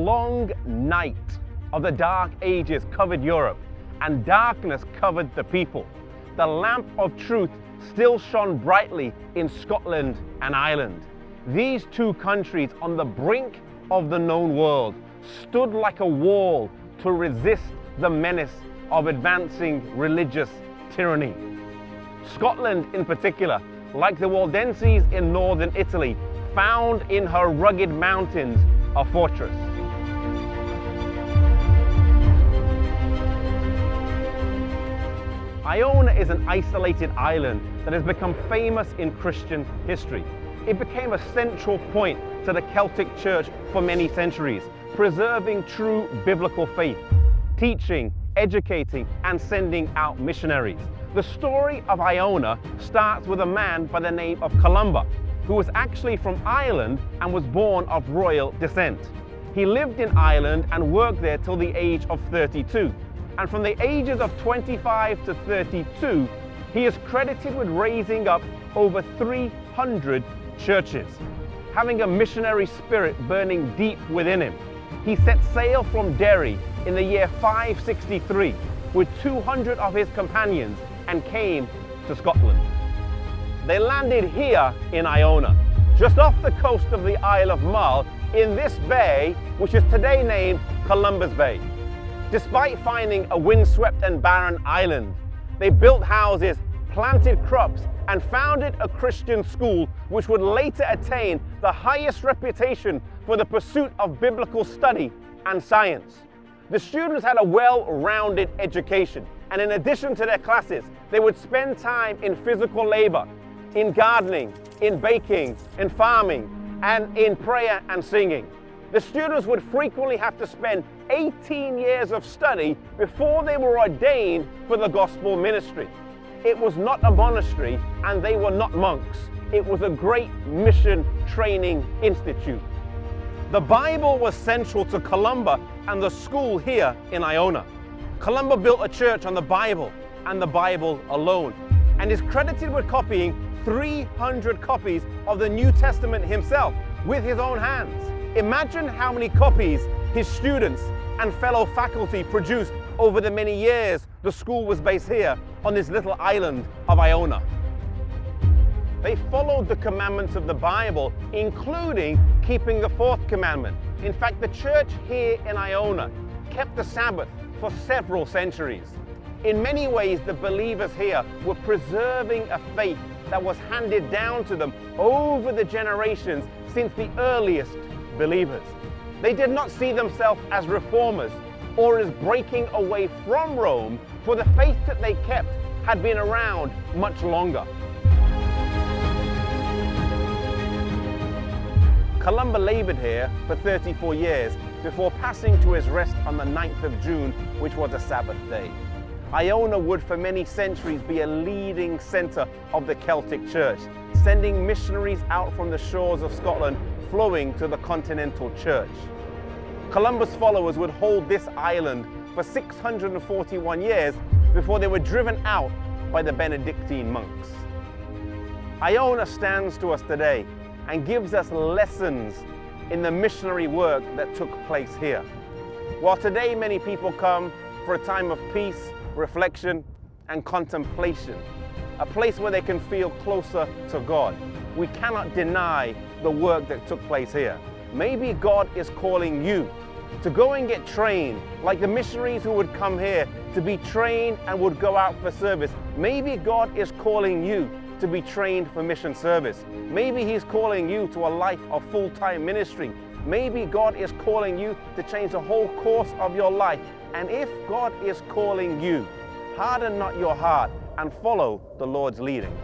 long night of the Dark Ages covered Europe, and darkness covered the people, the lamp of truth still shone brightly in Scotland and Ireland. These two countries on the brink of the known world stood like a wall to resist the menace of advancing religious tyranny. Scotland in particular, like the Waldenses in northern Italy, found in her rugged mountains a fortress. Iona is an isolated island that has become famous in Christian history. It became a central point to the Celtic Church for many centuries, preserving true biblical faith, teaching, educating, and sending out missionaries. The story of Iona starts with a man by the name of Columba, who was actually from Ireland and was born of royal descent. He lived in Ireland and worked there till the age of 32. And from the ages of 25 to 32, he is credited with raising up over 300 churches. Having a missionary spirit burning deep within him, he set sail from Derry in the year 563 with 200 of his companions and came to Scotland. They landed here in Iona, just off the coast of the Isle of Mull, in this bay, which is today named Columba's Bay. Despite finding a windswept and barren island, they built houses, planted crops, and founded a Christian school which would later attain the highest reputation for the pursuit of biblical study and science. The students had a well-rounded education, and in addition to their classes, they would spend time in physical labor, in gardening, in baking, in farming, and in prayer and singing. The students would frequently have to spend 18 years of study before they were ordained for the gospel ministry. It was not a monastery and they were not monks. It was a great mission training institute. The Bible was central to Columba and the school here in Iona. Columba built a church on the Bible and the Bible alone, and is credited with copying 300 copies of the New Testament himself with his own hands. Imagine how many copies his students and fellow faculty produced over the many years the school was based here on this little island of Iona. They followed the commandments of the Bible, including keeping the fourth commandment. In fact, the church here in Iona kept the Sabbath for several centuries. In many ways, the believers here were preserving a faith that was handed down to them over the generations since the earliest believers. They did not see themselves as reformers or as breaking away from Rome, for the faith that they kept had been around much longer. Columba labored here for 34 years before passing to his rest on the 9th of June, which was a Sabbath day. Iona would for many centuries be a leading center of the Celtic Church, sending missionaries out from the shores of Scotland flowing to the continental church. Columba's followers would hold this island for 641 years before they were driven out by the Benedictine monks. Iona stands to us today and gives us lessons in the missionary work that took place here. While today many people come for a time of peace, reflection, and contemplation, a place where they can feel closer to God, we cannot deny the work that took place here. Maybe God is calling you to go and get trained, like the missionaries who would come here to be trained and would go out for service. Maybe God is calling you to be trained for mission service. Maybe He's calling you to a life of full-time ministry. Maybe God is calling you to change the whole course of your life. And if God is calling you, harden not your heart and follow the Lord's leading.